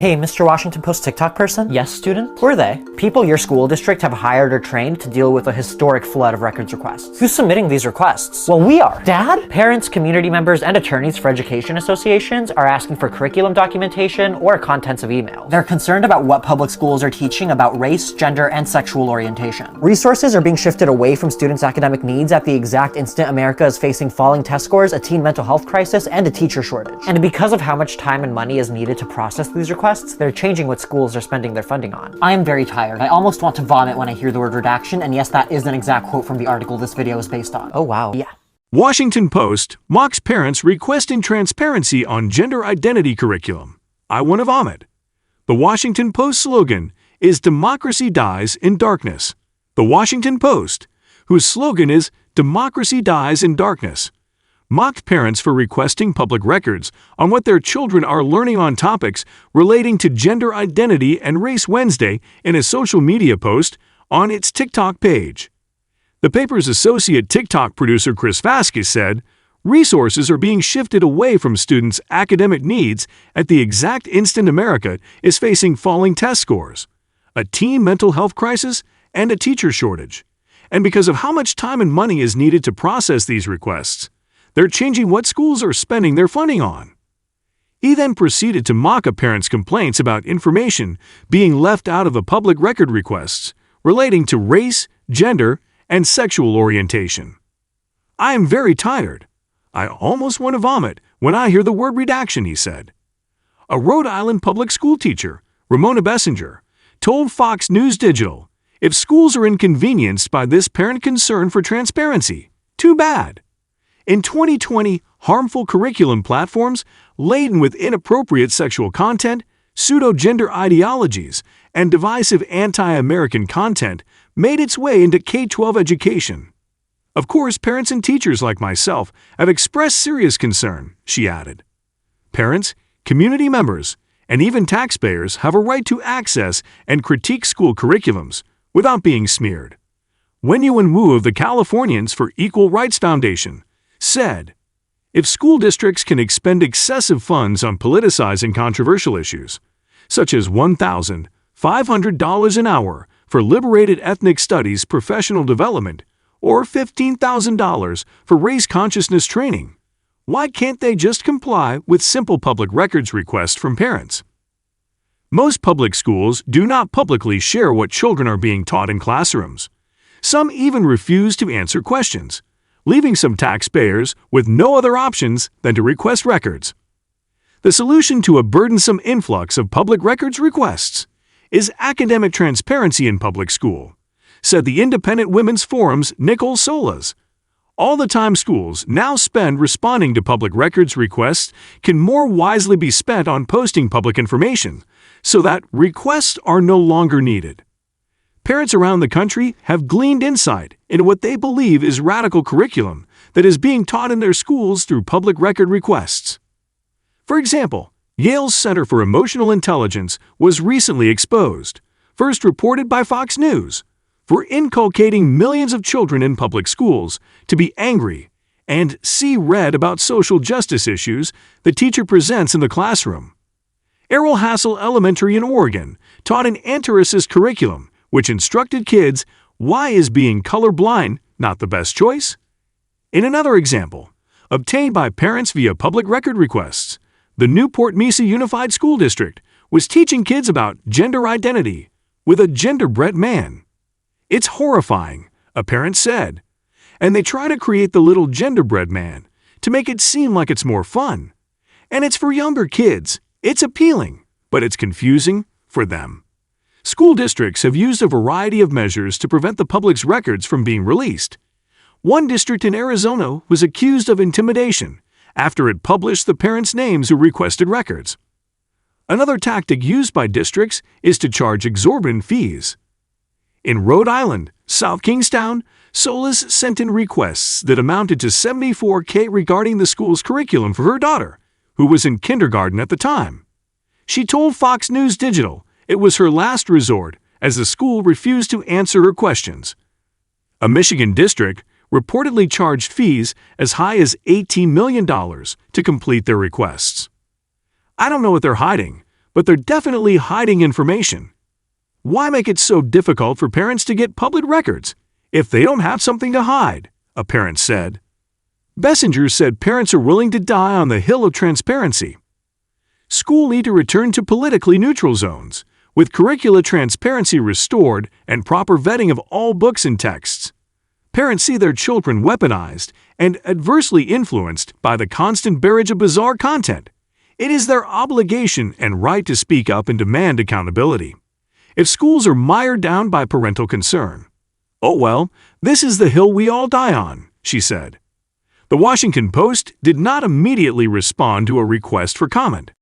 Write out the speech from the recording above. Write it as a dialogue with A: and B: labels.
A: Hey, Mr. Washington Post TikTok person?
B: Yes, student?
A: Who are they? People your school district have hired or trained to deal with a historic flood of records requests. Who's submitting these requests? Well, we are.
B: Dad?
A: Parents, community members, and attorneys for education associations are asking for curriculum documentation or contents of emails. They're concerned about what public schools are teaching about race, gender, and sexual orientation. Resources are being shifted away from students' academic needs at the exact instant America is facing falling test scores, a teen mental health crisis, and a teacher shortage. And because of how much time and money is needed to process these requests, they're changing what schools are spending their funding on. I am very tired. I almost want to vomit when I hear the word redaction, and yes, that is an exact quote from the article this video is based on.
B: Oh wow.
A: Yeah.
C: Washington Post mocks parents requesting transparency on gender identity curriculum. I want to vomit. The Washington Post slogan is "Democracy Dies in Darkness." The Washington Post, whose slogan is "Democracy Dies in Darkness," mocked parents for requesting public records on what their children are learning on topics relating to gender identity and race Wednesday in a social media post on its TikTok page. The paper's associate TikTok producer Chris Vasquez said, "Resources are being shifted away from students' academic needs at the exact instant America is facing falling test scores, a teen mental health crisis, and a teacher shortage. And because of how much time and money is needed to process these requests, they're changing what schools are spending their funding on." He then proceeded to mock a parent's complaints about information being left out of the public record requests relating to race, gender, and sexual orientation. "I am very tired. I almost want to vomit when I hear the word redaction," he said. A Rhode Island public school teacher, Ramona Bessinger, told Fox News Digital, "If schools are inconvenienced by this parent concern for transparency, too bad. In 2020, harmful curriculum platforms laden with inappropriate sexual content, pseudo-gender ideologies, and divisive anti-American content made its way into K-12 education. Of course, parents and teachers like myself have expressed serious concern," she added. "Parents, community members, and even taxpayers have a right to access and critique school curriculums without being smeared." Wen Wu of the Californians for Equal Rights Foundation said, "If school districts can expend excessive funds on politicizing controversial issues, such as $1,500 an hour for liberated ethnic studies professional development or $15,000 for race consciousness training, why can't they just comply with simple public records requests from parents?" Most public schools do not publicly share what children are being taught in classrooms. Some even refuse to answer questions, leaving some taxpayers with no other options than to request records. The solution to a burdensome influx of public records requests is academic transparency in public school, said the Independent Women's Forum's Nicole Solas. "All the time schools now spend responding to public records requests can more wisely be spent on posting public information so that requests are no longer needed." Parents around the country have gleaned insight into what they believe is radical curriculum that is being taught in their schools through public record requests. For example, Yale's Center for Emotional Intelligence was recently exposed, first reported by Fox News, for inculcating millions of children in public schools to be angry and see red about social justice issues the teacher presents in the classroom. Errol Hassel Elementary in Oregon taught an anti-racist curriculum which instructed kids why is being colorblind not the best choice. In another example, obtained by parents via public record requests, the Newport Mesa Unified School District was teaching kids about gender identity with a genderbread man. "It's horrifying," a parent said, "and they try to create the little genderbread man to make it seem like it's more fun. And it's for younger kids. It's appealing, but it's confusing for them." School districts have used a variety of measures to prevent the public's records from being released. One district in Arizona was accused of intimidation after it published the parents' names who requested records. Another tactic used by districts is to charge exorbitant fees. In Rhode Island, South Kingstown, Solis sent in requests that amounted to $74,000 regarding the school's curriculum for her daughter, who was in kindergarten at the time. She told Fox News Digital it was her last resort as the school refused to answer her questions. A Michigan district reportedly charged fees as high as $18 million to complete their requests. "I don't know what they're hiding, but they're definitely hiding information. Why make it so difficult for parents to get public records if they don't have something to hide? A parent said. Bessinger said parents are willing to die on the hill of transparency. School need to return to politically neutral zones, with curricula transparency restored and proper vetting of all books and texts. Parents see their children weaponized and adversely influenced by the constant barrage of bizarre content. It is their obligation and right to speak up and demand accountability. If schools are mired down by parental concern, oh well, this is the hill we all die on, she said. The Washington Post did not immediately respond to a request for comment.